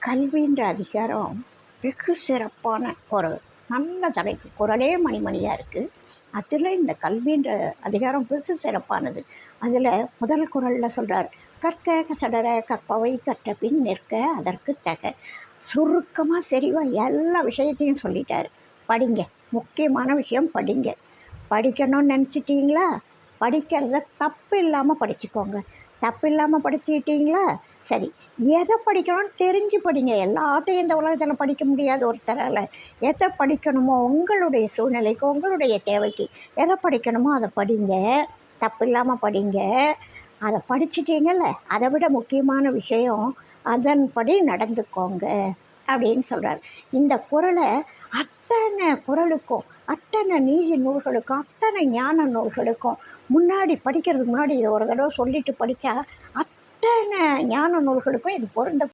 கல்வின்ற அதிகாரம் வெகு சிறப்பான ஒரு நல்ல தலைப்பு. குறளே மணிமணியாக இருக்குது. அதில் இந்த கல்வின்ற அதிகாரம் வெகு சிறப்பானது. அதில் முதல் குறளில் சொல்கிறார், கற்க கசடர கற்பவை கற்ற பின் நிற்க அதற்கு தக. சுருக்கமாக செறிவாக எல்லா விஷயத்தையும் சொல்லிட்டார். படிங்க, முக்கியமான விஷயம் படிங்க. படிக்கணும்னு நினச்சிட்டிங்களா, படிக்கிறத தப்பு இல்லாமல் படிச்சுக்கோங்க. தப்பு இல்லாமல் படிச்சுக்கிட்டீங்களா, சரி. எதை படிக்கணும்னு தெரிஞ்சு படிங்க. எல்லாத்தையும் இந்த உலகத்தில் படிக்க முடியாது ஒருத்தரால். எதை படிக்கணுமோ உங்களுடைய சூழ்நிலைக்கு, உங்களுடைய தேவைக்கு எதை படிக்கணுமோ அதை படிங்க. தப்பு இல்லாமல் படிங்க. அதை படிச்சிட்டிங்கல்ல, அதை விட முக்கியமான விஷயம் அதன்படி நடந்துக்கோங்க அப்படின்னு சொல்கிறார். இந்த குறளை அத்தனை குறளுக்கும், அத்தனை நீதி நூல்களுக்கும், அத்தனை ஞான நூல்களுக்கும் முன்னாடி படிக்கிறதுக்கு முன்னாடி இதை ஒரு தடவை சொல்லிட்டு படித்தா அத்தனை ஞான நூல்களுக்கும் இது பொருந்த